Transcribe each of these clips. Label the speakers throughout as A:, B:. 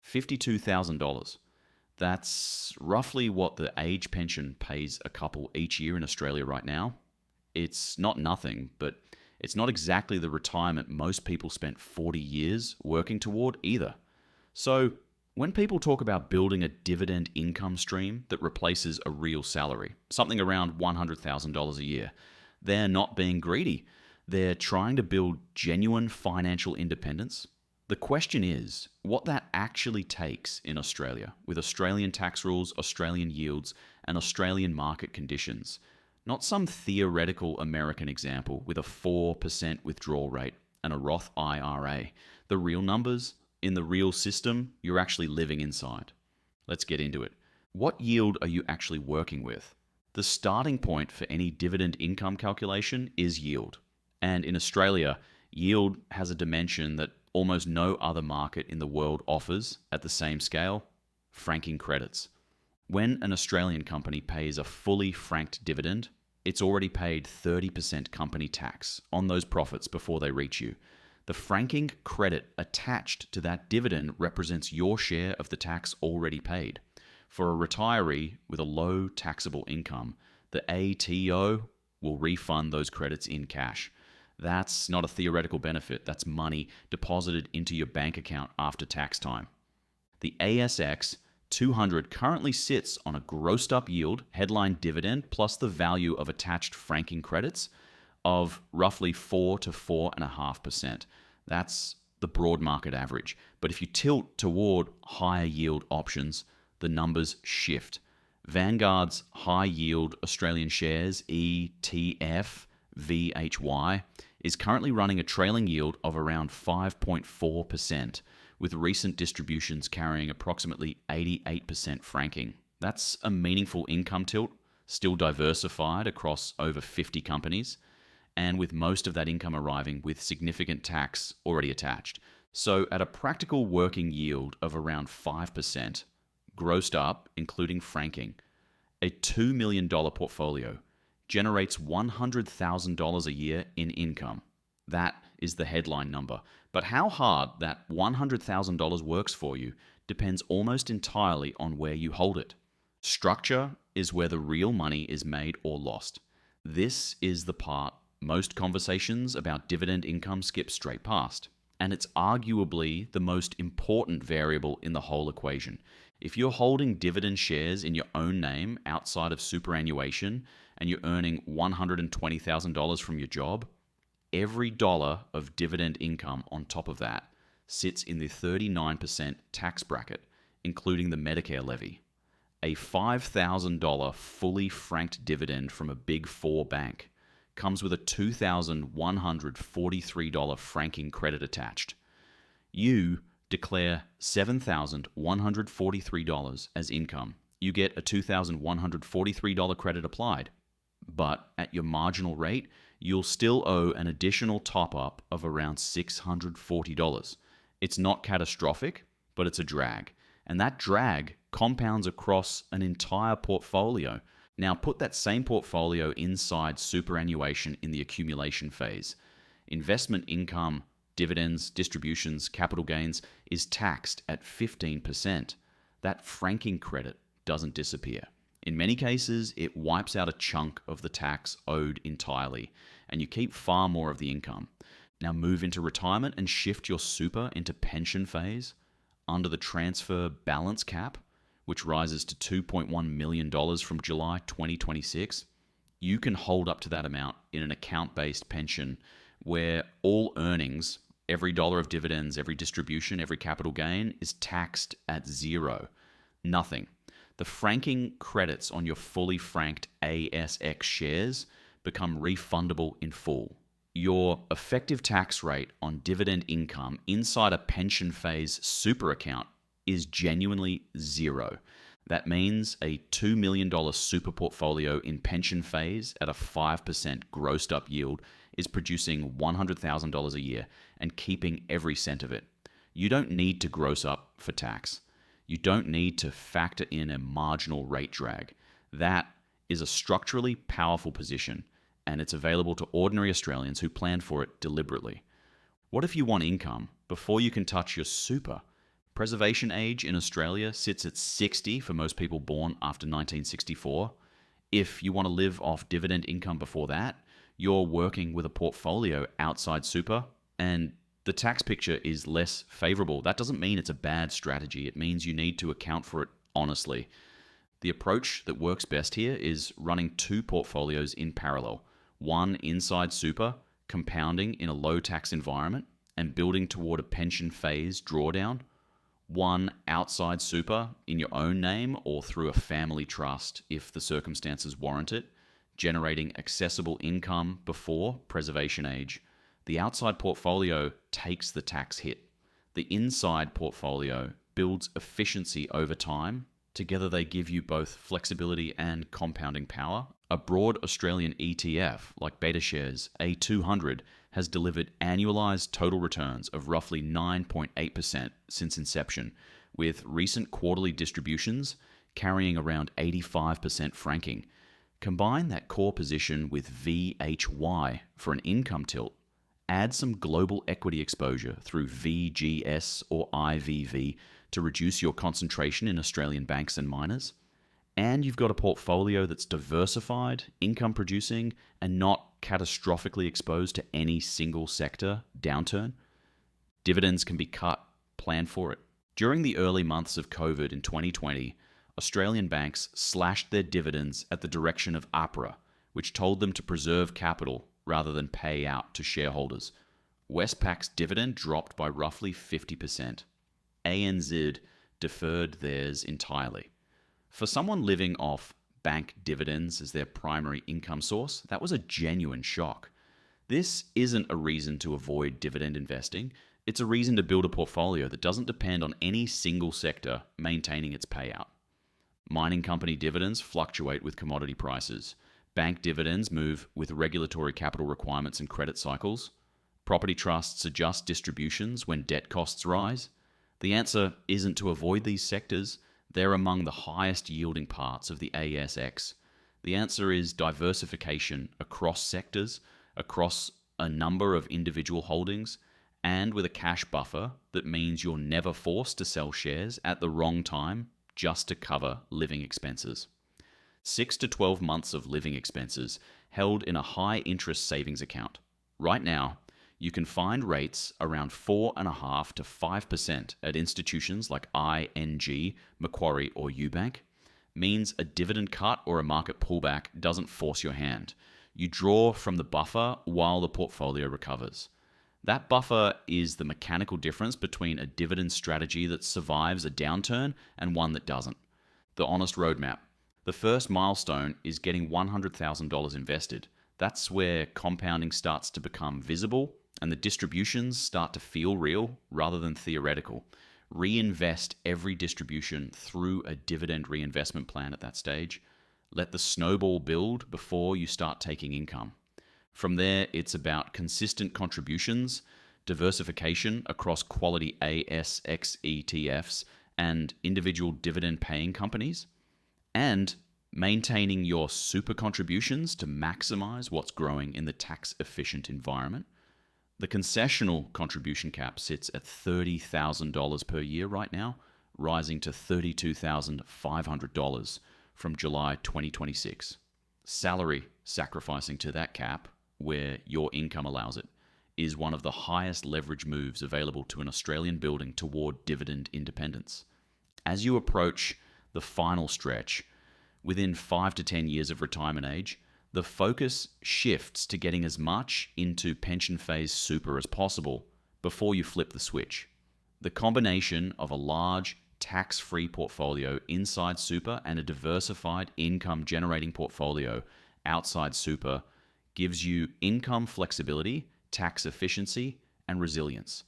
A: $52,000. That's roughly what the age pension pays a couple each year in Australia right now. It's not nothing, but it's not exactly the retirement most people spent 40 years working toward either. So, when people talk about building a dividend income stream that replaces a real salary, something around $100,000 a year, they're not being greedy. They're trying to build genuine financial independence. The question is what that actually takes in Australia, with Australian tax rules, Australian yields, and Australian market conditions. Not some theoretical American example with a 4% withdrawal rate and a Roth IRA. The real numbers, in the real system, you're actually living inside. Let's get into it. What yield are you actually working with? The starting point for any dividend income calculation is yield. And in Australia, yield has a dimension that almost no other market in the world offers at the same scale: franking credits. When an Australian company pays a fully franked dividend, it's already paid 30% company tax on those profits before they reach you. The franking credit attached to that dividend represents your share of the tax already paid. For a retiree with a low taxable income, the ATO will refund those credits in cash. That's not a theoretical benefit. That's money deposited into your bank account after tax time. The ASX 200 currently sits on a grossed up yield, headline dividend, plus the value of attached franking credits of roughly 4 to 4.5%. That's the broad market average. But if you tilt toward higher yield options, the numbers shift. Vanguard's high yield Australian shares, ETF, VHY, is currently running a trailing yield of around 5.4%, with recent distributions carrying approximately 88% franking. That's a meaningful income tilt, still diversified across over 50 companies, and with most of that income arriving with significant tax already attached. So at a practical working yield of around 5%, grossed up, including franking, a $2 million portfolio generates $100,000 a year in income. That is the headline number. But how hard that $100,000 works for you depends almost entirely on where you hold it. Structure is where the real money is made or lost. This is the part most conversations about dividend income skip straight past. And it's arguably the most important variable in the whole equation. If you're holding dividend shares in your own name outside of superannuation and you're earning $120,000 from your job, every dollar of dividend income on top of that sits in the 39% tax bracket, including the Medicare levy. A $5,000 fully franked dividend from a Big Four bank comes with a $2,143 franking credit attached. You declare $7,143 as income. You get a $2,143 credit applied. But at your marginal rate, you'll still owe an additional top-up of around $640. It's not catastrophic, but it's a drag. And that drag compounds across an entire portfolio. Now put that same portfolio inside superannuation in the accumulation phase. Investment income, dividends, distributions, capital gains is taxed at 15%. That franking credit doesn't disappear. In many cases, it wipes out a chunk of the tax owed entirely, and you keep far more of the income. Now move into retirement and shift your super into pension phase under the transfer balance cap, which rises to $2.1 million from July 2026. You can hold up to that amount in an account-based pension where all earnings, every dollar of dividends, every distribution, every capital gain is taxed at zero. Nothing. The franking credits on your fully franked ASX shares become refundable in full. Your effective tax rate on dividend income inside a pension phase super account is genuinely zero. That means a $2 million super portfolio in pension phase at a 5% grossed up yield is producing $100,000 a year and keeping every cent of it. You don't need to gross up for tax. You don't need to factor in a marginal rate drag. That is a structurally powerful position, and it's available to ordinary Australians who plan for it deliberately. What if you want income before you can touch your super? Preservation age in Australia sits at 60 for most people born after 1964. If you want to live off dividend income before that, you're working with a portfolio outside super, and the tax picture is less favorable. That doesn't mean it's a bad strategy. It means you need to account for it honestly. The approach that works best here is running two portfolios in parallel. One inside super, compounding in a low tax environment and building toward a pension phase drawdown. One outside super in your own name or through a family trust if the circumstances warrant it, generating accessible income before preservation age. The outside portfolio takes the tax hit. The inside portfolio builds efficiency over time. Together they give you both flexibility and compounding power. A broad Australian ETF like BetaShares A200 has delivered annualized total returns of roughly 9.8% since inception, with recent quarterly distributions carrying around 85% franking. Combine that core position with VHY for an income tilt. Add some global equity exposure through VGS or IVV to reduce your concentration in Australian banks and miners. And you've got a portfolio that's diversified, income producing, and not catastrophically exposed to any single sector downturn. Dividends can be cut, plan for it. During the early months of COVID in 2020, Australian banks slashed their dividends at the direction of APRA, which told them to preserve capital rather than pay out to shareholders. Westpac's dividend dropped by roughly 50%. ANZ deferred theirs entirely. For someone living off bank dividends as their primary income source, that was a genuine shock. This isn't a reason to avoid dividend investing. It's a reason to build a portfolio that doesn't depend on any single sector maintaining its payout. Mining company dividends fluctuate with commodity prices. Bank dividends move with regulatory capital requirements and credit cycles. Property trusts adjust distributions when debt costs rise. The answer isn't to avoid these sectors. They're among the highest yielding parts of the ASX. The answer is diversification across sectors, across a number of individual holdings, and with a cash buffer that means you're never forced to sell shares at the wrong time just to cover living expenses. 6 to 12 months of living expenses held in a high interest savings account. Right now, you can find rates around 4.5% to 5% at institutions like ING, Macquarie, or Ubank. Means a dividend cut or a market pullback doesn't force your hand. You draw from the buffer while the portfolio recovers. That buffer is the mechanical difference between a dividend strategy that survives a downturn and one that doesn't. The honest roadmap. The first milestone is getting $100,000 invested. That's where compounding starts to become visible and the distributions start to feel real rather than theoretical. Reinvest every distribution through a dividend reinvestment plan at that stage. Let the snowball build before you start taking income. From there, it's about consistent contributions, diversification across quality ASX ETFs and individual dividend-paying companies, and maintaining your super contributions to maximize what's growing in the tax-efficient environment. The concessional contribution cap sits at $30,000 per year right now, rising to $32,500 from July 2026. Salary sacrificing to that cap, where your income allows it, is one of the highest leverage moves available to an Australian building toward dividend independence. As you approach the final stretch, within 5 to 10 years of retirement age, the focus shifts to getting as much into pension phase super as possible before you flip the switch. The combination of a large tax-free portfolio inside super and a diversified income-generating portfolio outside super gives you income flexibility, tax efficiency, and resilience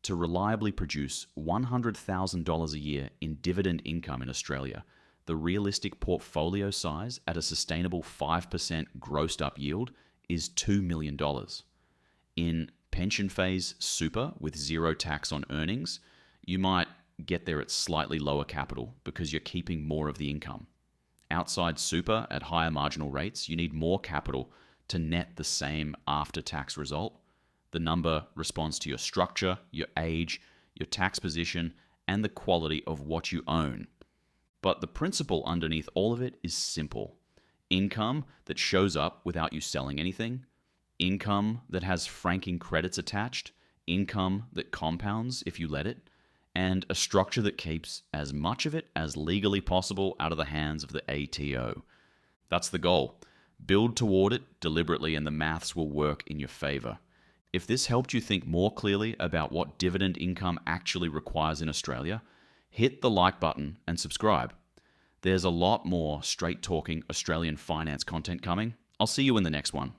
A: to reliably produce $100,000 a year in dividend income in Australia. The realistic portfolio size at a sustainable 5% grossed up yield is $2 million. In pension phase super with zero tax on earnings, you might get there at slightly lower capital because you're keeping more of the income. Outside super at higher marginal rates, you need more capital to net the same after-tax result. The number responds to your structure, your age, your tax position, and the quality of what you own. But the principle underneath all of it is simple: income that shows up without you selling anything, income that has franking credits attached, income that compounds if you let it, and a structure that keeps as much of it as legally possible out of the hands of the ATO. That's the goal. Build toward it deliberately, and the maths will work in your favor. If this helped you think more clearly about what dividend income actually requires in Australia, hit the like button and subscribe. There's a lot more straight talking Australian finance content coming. I'll see you in the next one.